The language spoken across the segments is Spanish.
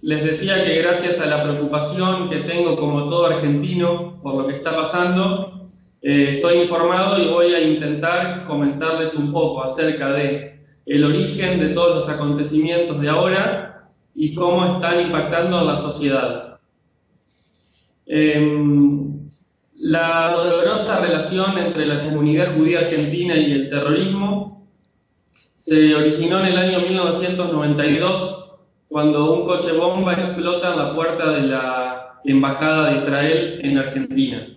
les decía que gracias a la preocupación que tengo como todo argentino por lo que está pasando, estoy informado y voy a intentar comentarles un poco acerca de el origen de todos los acontecimientos de ahora y cómo están impactando en la sociedad. La dolorosa relación entre la comunidad judía argentina y el terrorismo se originó en el año 1992, cuando un coche bomba explota en la puerta de la Embajada de Israel en Argentina.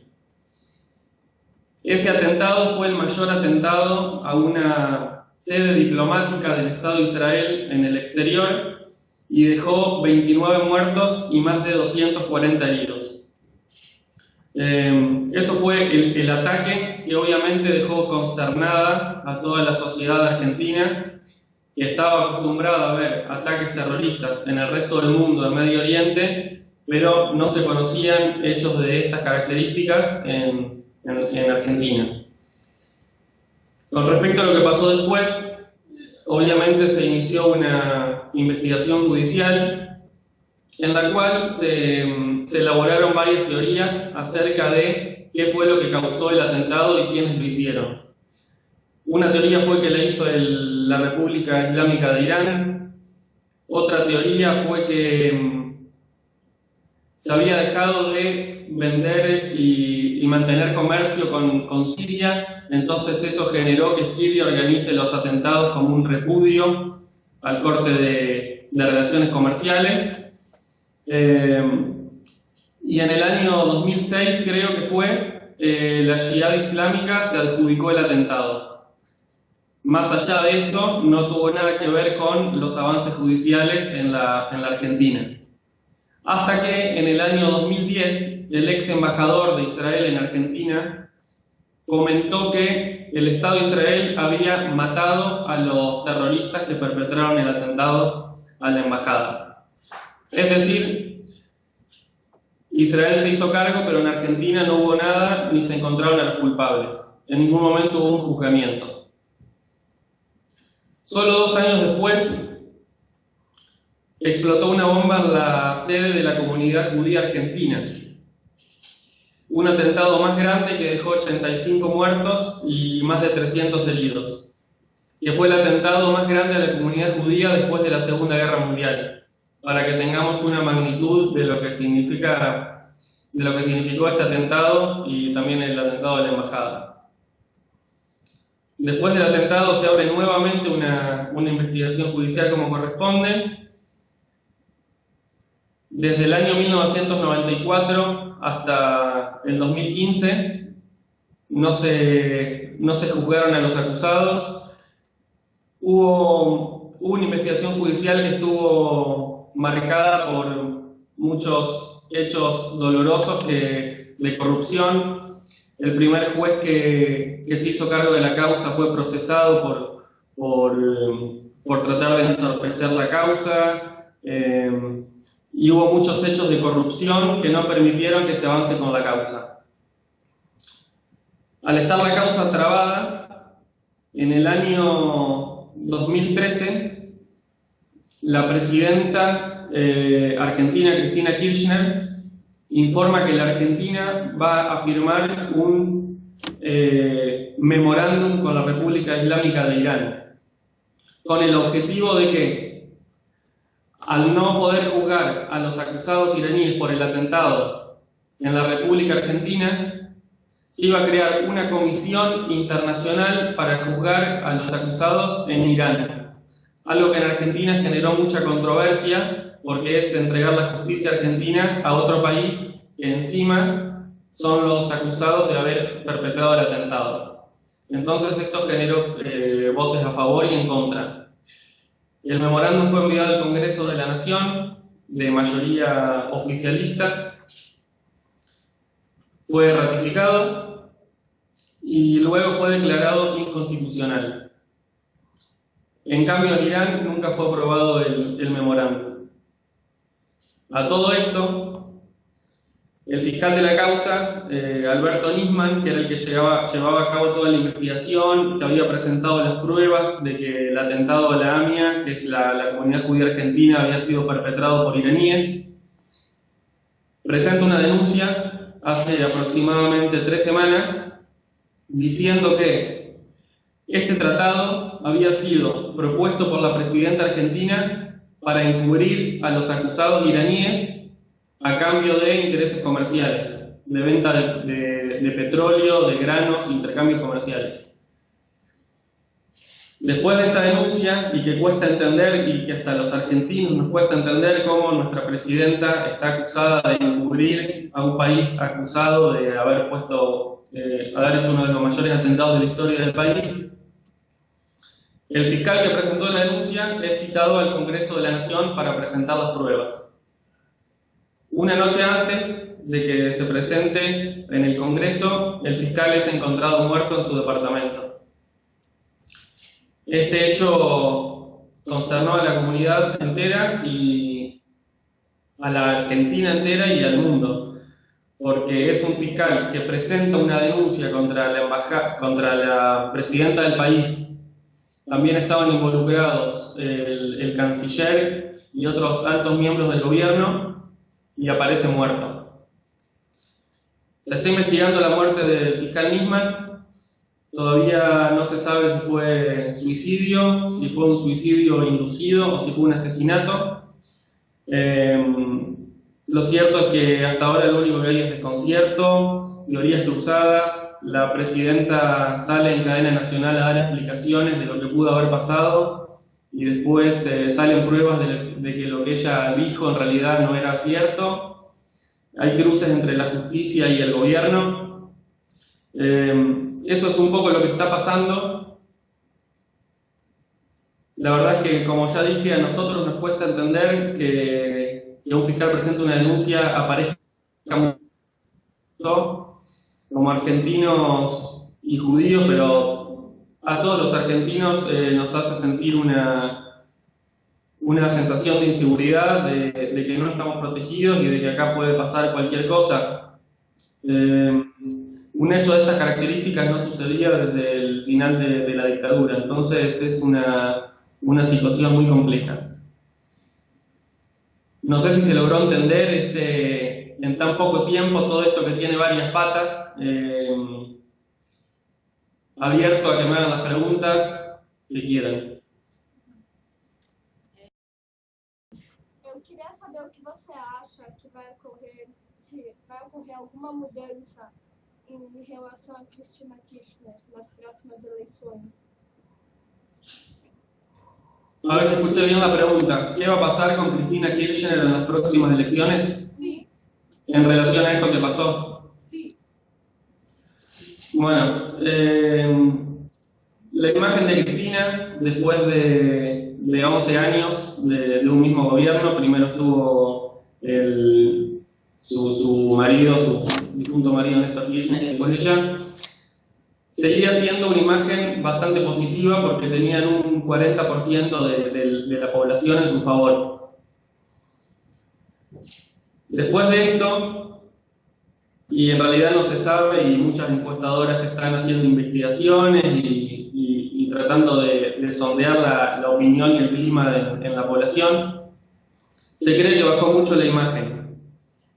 Ese atentado fue el mayor atentado a una sede diplomática del Estado de Israel en el exterior y dejó 29 muertos y más de 240 heridos. Eso fue el ataque que obviamente dejó consternada a toda la sociedad argentina, que estaba acostumbrada a ver ataques terroristas en el resto del mundo, en Medio Oriente, pero no se conocían hechos de estas características en Argentina. Con respecto a lo que pasó después, obviamente se inició una investigación judicial en la cual se elaboraron varias teorías acerca de qué fue lo que causó el atentado y quiénes lo hicieron. Una teoría fue que la hizo la República Islámica de Irán. Otra teoría fue que se había dejado de vender y mantener comercio con Siria, entonces eso generó que Siria organice los atentados como un repudio al corte de relaciones comerciales. Y en el año 2006, creo que fue, la Yihad Islámica se adjudicó el atentado. Más allá de eso, no tuvo nada que ver con los avances judiciales en la Argentina. Hasta que en el año 2010, el ex embajador de Israel en Argentina comentó que el Estado de Israel había matado a los terroristas que perpetraron el atentado a la embajada. Es decir, Israel se hizo cargo, pero en Argentina no hubo nada ni se encontraron a los culpables. En ningún momento hubo un juzgamiento. Solo 2 años después, explotó una bomba en la sede de la comunidad judía argentina. Un atentado más grande que dejó 85 muertos y más de 300 heridos, que fue el atentado más grande a la comunidad judía después de la Segunda Guerra Mundial, para que tengamos una magnitud de lo que significó este atentado y también el atentado de la embajada. Después del atentado se abre nuevamente una investigación judicial como corresponde. Desde el año 1994 hasta el 2015 no se juzgaron a los acusados. Hubo una investigación judicial que estuvo marcada por muchos hechos dolorosos de corrupción. El primer juez que se hizo cargo de la causa fue procesado por tratar de entorpecer la causa. Y hubo muchos hechos de corrupción que no permitieron que se avance con la causa. Al estar la causa trabada, en el año 2013, la presidenta argentina, Cristina Kirchner, informa que la Argentina va a firmar un memorándum con la República Islámica de Irán, con el objetivo de que, al no poder juzgar a los acusados iraníes por el atentado en la República Argentina, se iba a crear una comisión internacional para juzgar a los acusados en Irán. Algo que en Argentina generó mucha controversia, porque es entregar la justicia argentina a otro país que encima son los acusados de haber perpetrado el atentado. Entonces esto generó voces a favor y en contra. El memorándum fue enviado al Congreso de la Nación, de mayoría oficialista, fue ratificado y luego fue declarado inconstitucional. En cambio, en Irán nunca fue aprobado el memorándum. A todo esto, El fiscal de la causa, Alberto Nisman, que era el que llevaba a cabo toda la investigación, que había presentado las pruebas de que el atentado a la AMIA, que es la comunidad judía argentina, había sido perpetrado por iraníes, presenta una denuncia hace aproximadamente 3 semanas diciendo que este tratado había sido propuesto por la presidenta argentina para encubrir a los acusados iraníes a cambio de intereses comerciales, de venta de petróleo, de granos, intercambios comerciales. Después de esta denuncia, y que cuesta entender, y que hasta los argentinos nos cuesta entender cómo nuestra presidenta está acusada de encubrir a un país acusado de haber hecho uno de los mayores atentados de la historia del país, el fiscal que presentó la denuncia es citado al Congreso de la Nación para presentar las pruebas. Una noche antes de que se presente en el Congreso, el fiscal es encontrado muerto en su departamento. Este hecho consternó a la comunidad entera y a la Argentina entera y al mundo, porque es un fiscal que presenta una denuncia contra la presidenta del país. También estaban involucrados el canciller y otros altos miembros del gobierno, y aparece muerto. Se está investigando la muerte del fiscal Nisman. Todavía no se sabe si fue suicidio, si fue un suicidio inducido o si fue un asesinato. Lo cierto es que hasta ahora lo único que hay es desconcierto, teorías cruzadas. La presidenta sale en cadena nacional a dar explicaciones de lo que pudo haber pasado y después salen pruebas de que lo que ella dijo en realidad no era cierto. Hay cruces entre la justicia y el gobierno. Eso es un poco lo que está pasando. La verdad es que, como ya dije, a nosotros nos cuesta entender que un fiscal presente una denuncia aparezca como argentinos y judíos, pero a todos los argentinos nos hace sentir una sensación de inseguridad, de que no estamos protegidos y de que acá puede pasar cualquier cosa. Un hecho de estas características no sucedía desde el final de la dictadura, entonces es una situación muy compleja. No sé si se logró entender en tan poco tiempo todo esto que tiene varias patas. Abierto a que me hagan las preguntas que quieran. Eu queria saber o que você acha que vai ocorrer, se vai ocorrer alguma mudança em relação a Cristina Kirchner nas próximas eleições. A ver si escuché bien la pregunta. ¿Qué va a pasar con Cristina Kirchner en las próximas elecciones? Sí. En relación a esto que pasó. Sí. Bueno, la imagen de Cristina, después de 11 años de un mismo gobierno, primero estuvo su marido, su difunto marido Néstor Kirchner, y después ella, seguía siendo una imagen bastante positiva porque tenían un 40% de la población en su favor. Después de esto, y en realidad no se sabe, y muchas encuestadoras están haciendo investigaciones y tratando de sondear la opinión y el clima en la población, se cree que bajó mucho la imagen.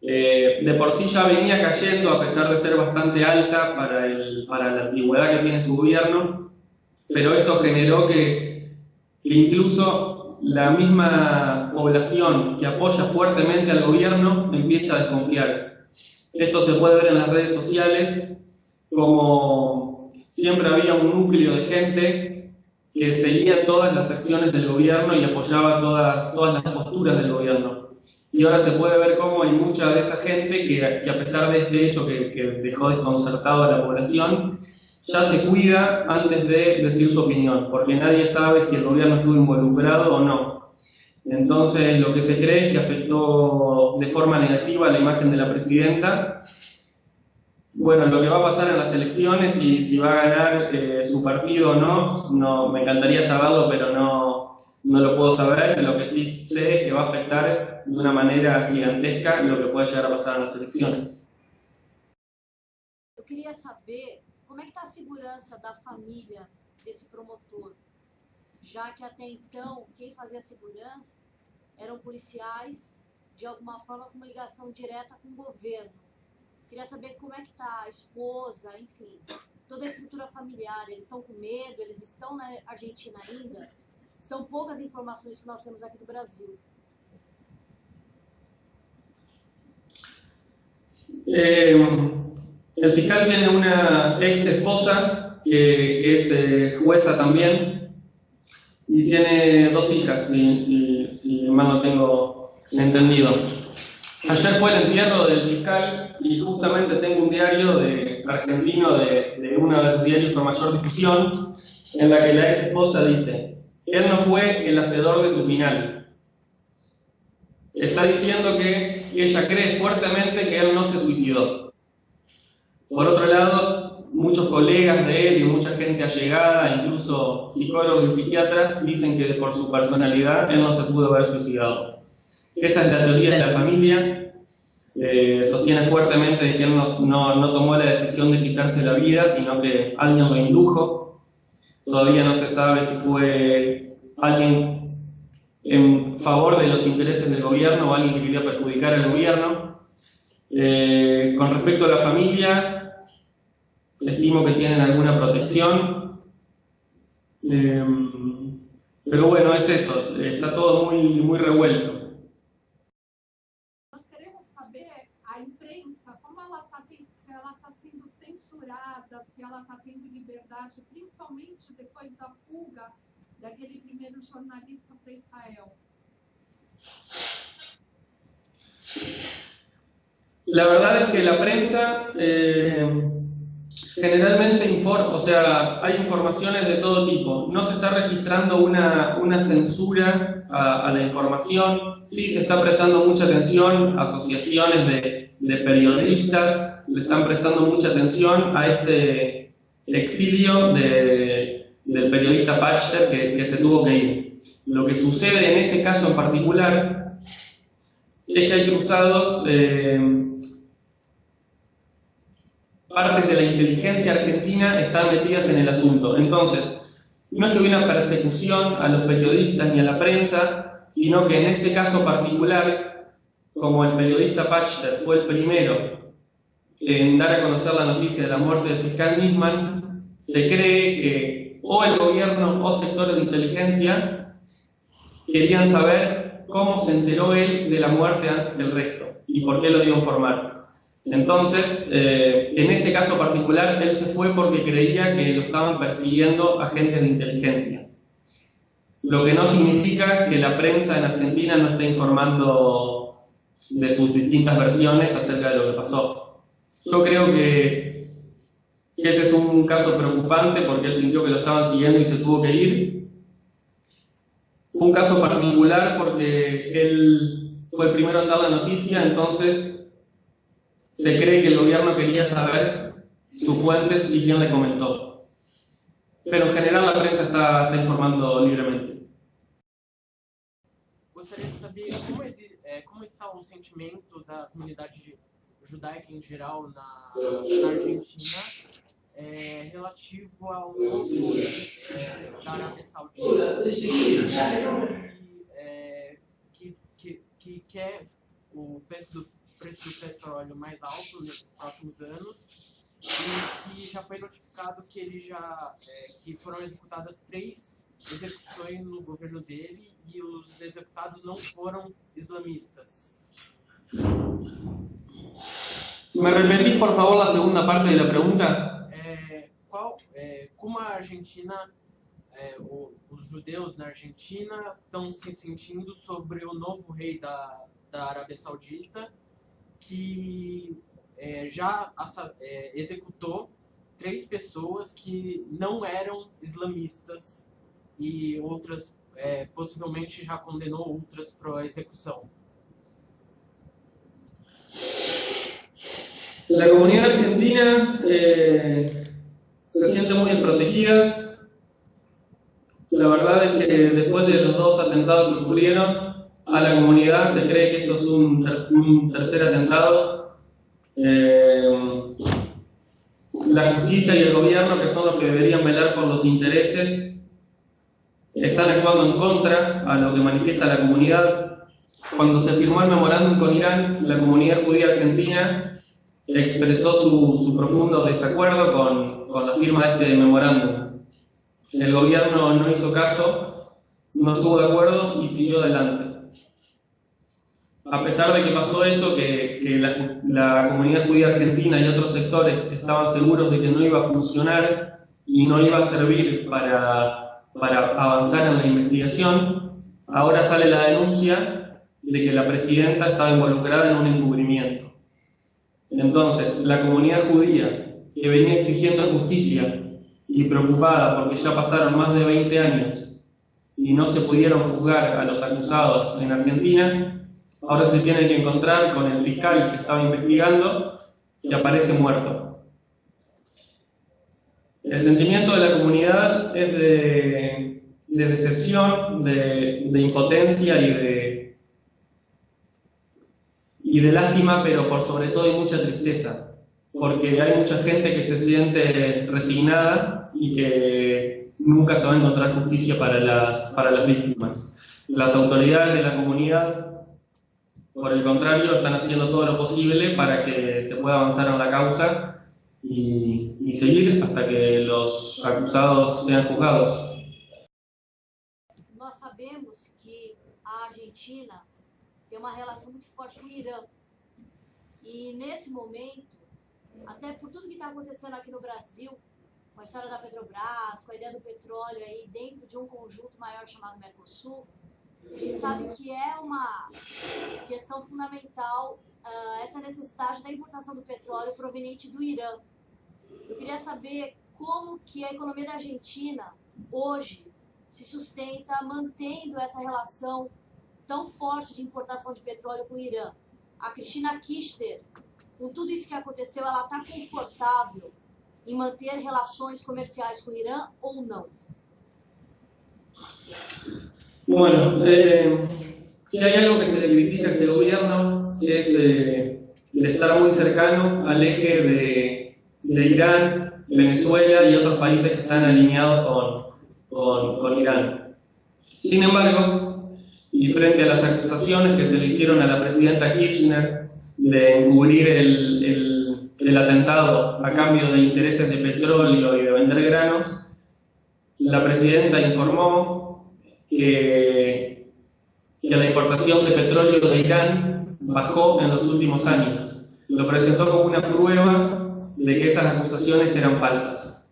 De por sí ya venía cayendo, a pesar de ser bastante alta para la antigüedad que tiene su gobierno, pero esto generó que incluso la misma población que apoya fuertemente al gobierno empieza a desconfiar. Esto se puede ver en las redes sociales, como siempre había un núcleo de gente que seguía todas las acciones del gobierno y apoyaba todas las posturas del gobierno. Y ahora se puede ver cómo hay mucha de esa gente que a pesar de este hecho que dejó desconcertado a la población, ya se cuida antes de decir su opinión, porque nadie sabe si el gobierno estuvo involucrado o no. Entonces lo que se cree es que afectó de forma negativa la imagen de la presidenta. Bueno, lo que va a pasar en las elecciones, si va a ganar su partido o no, me encantaría saberlo, pero no lo puedo saber. Lo que sí sé es que va a afectar de una manera gigantesca lo que puede llegar a pasar en las elecciones. Eu queria saber como é que está a segurança da família desse promotor, já que até então quem fazia a segurança eram policiais, de alguma forma com uma ligação direta com o governo. Queria saber como é que está a esposa, enfim, toda a estrutura familiar. Eles estão com medo? Eles estão na Argentina ainda? São poucas informações que nós temos aqui do Brasil. El fiscal tiene una ex esposa que es jueza también y tiene 2 hijas, si mal no tengo entendido. Ayer fue el entierro del fiscal y justamente tengo un diario argentino de uno de los diarios con mayor difusión en la que la ex esposa dice: él no fue el hacedor de su final. Está diciendo que ella cree fuertemente que él no se suicidó. Por otro lado, muchos colegas de él y mucha gente allegada, incluso psicólogos y psiquiatras, dicen que por su personalidad él no se pudo haber suicidado. Esa es la teoría de la familia. Sostiene fuertemente que él no tomó la decisión de quitarse la vida, sino que alguien lo indujo. Todavía no se sabe si fue alguien en favor de los intereses del gobierno o alguien que quería perjudicar al gobierno. Con respecto a la familia, estimo que tienen alguna protección, pero bueno, es eso, está todo muy revuelto. Nós queremos saber a imprensa, como ela se ela está sendo censurada, se ela está tendo liberdade, principalmente depois da fuga daquele primeiro jornalista para Israel. La verdad es que la prensa generalmente informa, o sea, hay informaciones de todo tipo. No se está registrando una censura a la información. Sí se está prestando mucha atención a asociaciones de periodistas, le están prestando mucha atención a este exilio del periodista Pachter que se tuvo que ir. Lo que sucede en ese caso en particular es que hay cruzados, partes de la inteligencia argentina están metidas en el asunto. Entonces, no es que hubiera una persecución a los periodistas ni a la prensa, sino que en ese caso particular, como el periodista Pachter fue el primero en dar a conocer la noticia de la muerte del fiscal Nisman, se cree que o el gobierno o sectores de inteligencia querían saber cómo se enteró él de la muerte antes del resto y por qué lo dio a informar. Entonces, en ese caso particular, él se fue porque creía que lo estaban persiguiendo agentes de inteligencia. Lo que no significa que la prensa en Argentina no esté informando de sus distintas versiones acerca de lo que pasó. Yo creo que ese es un caso preocupante porque él sintió que lo estaban siguiendo y se tuvo que ir. Fue un caso particular porque él fue el primero en dar la noticia, entonces se cree que el gobierno quería saber sus fuentes y quién le comentó. Pero en general la prensa está informando libremente. Gostaria de saber como está o sentimento da comunidade judaica em geral na Argentina relativo ao novo da Arábia Saudita que quer o preço do petróleo mais alto nesses próximos anos e que já foi notificado que que foram executadas 3 execuções no governo dele e os executados não foram islamistas. ¿Me repetís, por favor, la segunda parte de la pregunta? Como a Argentina, os judeus na Argentina estão se sentindo sobre o novo rei da Arábia Saudita, que já executou 3 pessoas que não eram islamistas e outras, possivelmente já condenou outras para a execução. La comunidad argentina se siente muy desprotegida. La verdad es que después de los 2 atentados que ocurrieron, a la comunidad se cree que esto es un tercer atentado. La justicia y el gobierno, que son los que deberían velar por los intereses, están actuando en contra a lo que manifiesta la comunidad. Cuando se firmó el memorándum con Irán, la comunidad judía argentina expresó su profundo desacuerdo con la firma de este memorándum. El gobierno no hizo caso, no estuvo de acuerdo y siguió adelante. A pesar de que pasó eso, que la comunidad judía argentina y otros sectores estaban seguros de que no iba a funcionar y no iba a servir para avanzar en la investigación, ahora sale la denuncia de que la presidenta estaba involucrada en un encubrimiento. Entonces, la comunidad judía, que venía exigiendo justicia y preocupada porque ya pasaron más de 20 años y no se pudieron juzgar a los acusados en Argentina, ahora se tiene que encontrar con el fiscal que estaba investigando, que aparece muerto. El sentimiento de la comunidad es de decepción, de impotencia y de lástima, pero por sobre todo hay mucha tristeza, porque hay mucha gente que se siente resignada y que nunca se va a encontrar justicia para las víctimas. Las autoridades de la comunidad, por el contrario, están haciendo todo lo posible para que se pueda avanzar en la causa y seguir hasta que los acusados sean juzgados. Nós sabemos que a Argentina tem uma relação muito forte com o Irã. E nesse momento, até por tudo que está acontecendo aqui no Brasil, com a história da Petrobras, com a ideia do petróleo aí dentro de um conjunto maior chamado Mercosul, a gente sabe que é uma questão fundamental essa necessidade da importação do petróleo proveniente do Irã. Eu queria saber como que a economia da Argentina hoje se sustenta mantendo essa relação tão forte de importação de petróleo com o Irã. A Cristina Kirchner, com tudo isso que aconteceu, ela está confortável em manter relações comerciais com o Irã ou não? Bueno, si hay algo que se le critica a este gobierno es el estar muy cercano al eje de Irán, Venezuela y otros países que están alineados con Irán. Sin embargo, y frente a las acusaciones que se le hicieron a la presidenta Kirchner de encubrir el atentado a cambio de intereses de petróleo y de vender granos, la presidenta informó que la importación de petróleo de Irán bajó en los últimos años. Lo presentó como una prueba de que esas acusaciones eran falsas.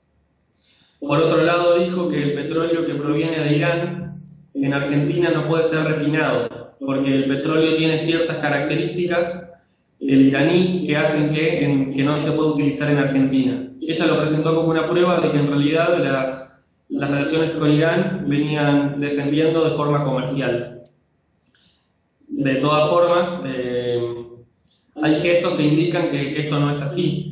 Por otro lado, dijo que el petróleo que proviene de Irán en Argentina no puede ser refinado, porque el petróleo tiene ciertas características del iraní que hacen que no se pueda utilizar en Argentina. Ella lo presentó como una prueba de que en realidad las relaciones con Irán venían descendiendo de forma comercial. De todas formas, hay gestos que indican que esto no es así.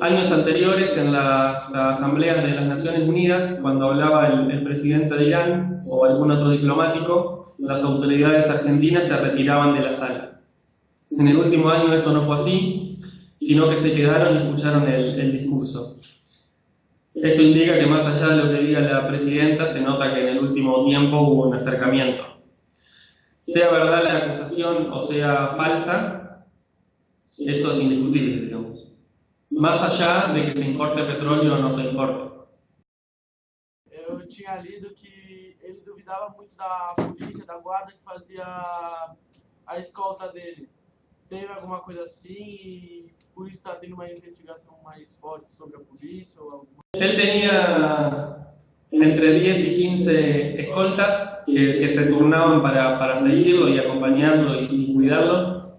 Años anteriores, en las asambleas de las Naciones Unidas, cuando hablaba el presidente de Irán o algún otro diplomático, las autoridades argentinas se retiraban de la sala. En el último año esto no fue así, sino que se quedaron y escucharon el discurso. Esto indica que más allá de lo que diga la presidenta, se nota que en el último tiempo hubo un acercamiento. Sea verdad la acusación o sea falsa, esto es indiscutible, digamos. Más allá de que se importe petróleo o no se importe. Eu tinha lido que ele duvidava muito da polícia, da guarda que fazia a escolta dele. Teve alguma coisa assim e por isso está tendo uma investigação mais forte sobre a polícia ou alguma... Él tenía entre 10 y 15 escoltas que se turnaban para seguirlo y acompañarlo y cuidarlo.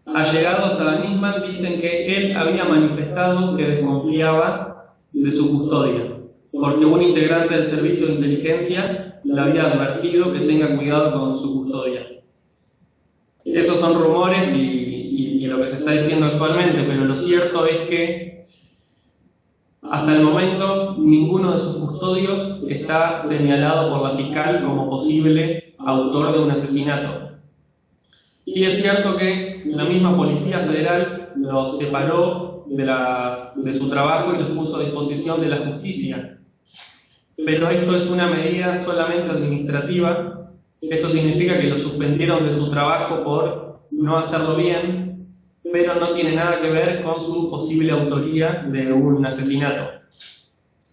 Allegados a Nisman dicen que él había manifestado que desconfiaba de su custodia, porque un integrante del servicio de inteligencia le había advertido que tenga cuidado con su custodia. Esos son rumores y lo que se está diciendo actualmente, pero lo cierto es que hasta el momento ninguno de sus custodios está señalado por la fiscal como posible autor de un asesinato. Sí es cierto que la misma Policía Federal los separó de su trabajo y los puso a disposición de la justicia. Pero esto es una medida solamente administrativa. Esto significa que lo suspendieron de su trabajo por no hacerlo bien, pero no tiene nada que ver con su posible autoría de un asesinato.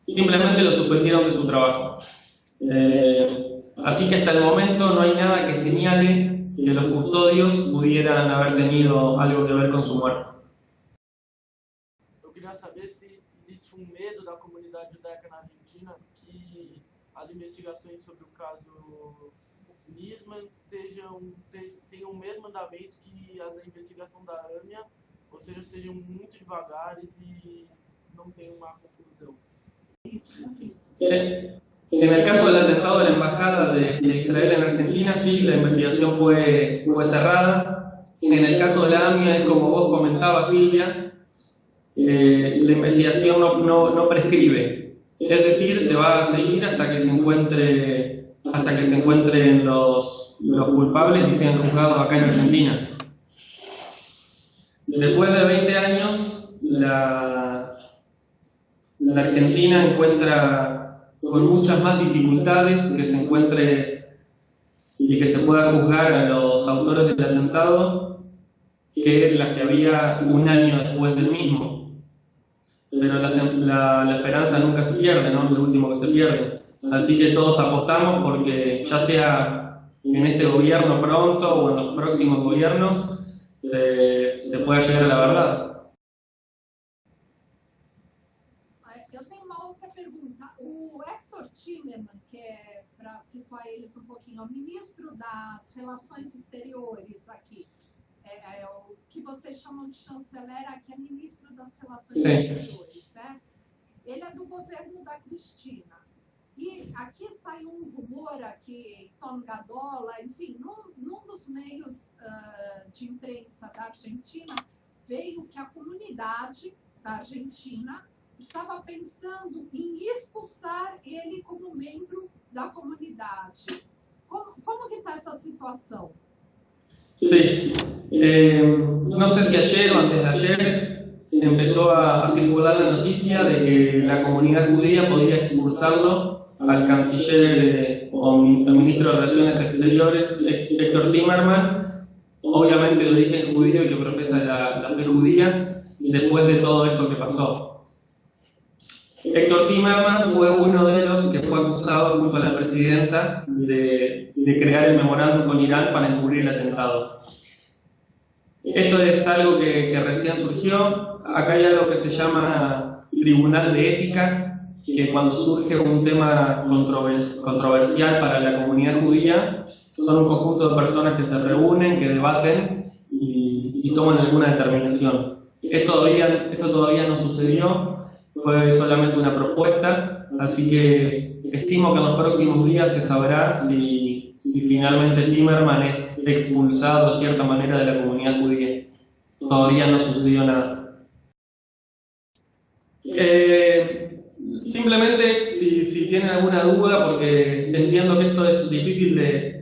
Simplemente lo suspendieron de su trabajo. Así que hasta el momento no hay nada que señale que los custodios pudieran haber tenido algo que ver con su muerte. Eu queria saber se existe medo da comunidade judaica na Argentina que as investigações sobre o caso Nisman tenham o mesmo andamento que as da investigação da AMIA, ou seja, sejam muito devagares e não tenham uma conclusão. En el caso del atentado de la embajada de Israel en Argentina, sí, la investigación fue cerrada. En el caso de la AMIA, es como vos comentabas, Silvia, la investigación no prescribe. Es decir, se va a seguir hasta que se encuentren los culpables y sean juzgados acá en Argentina. Después de 20 años, la Argentina encuentra con muchas más dificultades que se encuentre y que se pueda juzgar a los autores del atentado que las que había un año después del mismo. Pero la esperanza nunca se pierde, ¿no? Es lo último que se pierde. Así que todos apostamos porque ya sea en este gobierno pronto o en los próximos gobiernos se pueda llegar a la verdad. Eu tenho uma outra pergunta. O Hector Timerman, que é, para situar eles um pouquinho, é o ministro das Relações Exteriores aqui. É o que vocês chamam de chanceler, aqui é ministro das Relações Exteriores, certo? Ele é do governo da Cristina. E aqui saiu um rumor aqui, Tom Gadola, enfim, num dos meios de imprensa da Argentina, veio que a comunidade da Argentina estava pensando em expulsar ele como membro da comunidade. Como que está essa situação? Sí, no sé si ayer o antes de ayer empezó a circular la noticia de que la comunidad judía podía expulsarlo al canciller o al ministro de Relaciones Exteriores, Héctor Timerman, obviamente de origen judío y que profesa la fe judía, después de todo esto que pasó. Héctor Timerman fue uno de los que fue acusado junto a la presidenta de crear el memorándum con Irán para encubrir el atentado. Esto es algo que recién surgió. Acá hay algo que se llama Tribunal de Ética, que cuando surge un tema controversial para la comunidad judía, son un conjunto de personas que se reúnen, que debaten y toman alguna determinación. Esto todavía no sucedió. Fue solamente una propuesta, así que estimo que en los próximos días se sabrá si finalmente Timerman es expulsado de cierta manera de la comunidad judía. Todavía no sucedió nada. Simplemente si tienen alguna duda, porque entiendo que esto es difícil de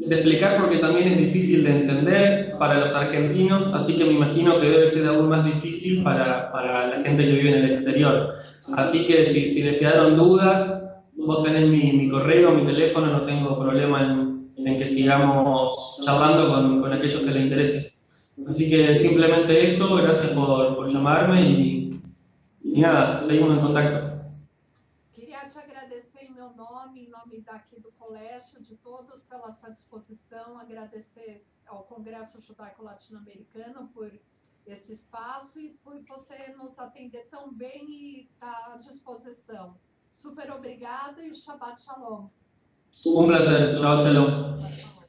explicar porque también es difícil de entender para los argentinos, así que me imagino que debe ser aún más difícil para la gente que vive en el exterior. Así que si les quedaron dudas, vos tenés mi correo, mi teléfono, no tengo problema en que sigamos charlando con aquellos que les interese. Así que simplemente eso, gracias por llamarme y nada, seguimos en contacto. Queria te agradecer em meu nome, em nome daqui do colégio, de todos, pela sua disposição, agradecer ao Congresso Judaico Latino-Americano por esse espaço e por você nos atender tão bem e estar à disposição. Super obrigada e Shabbat Shalom. Un placer, Shabbat Shalom. Shabbat Shalom.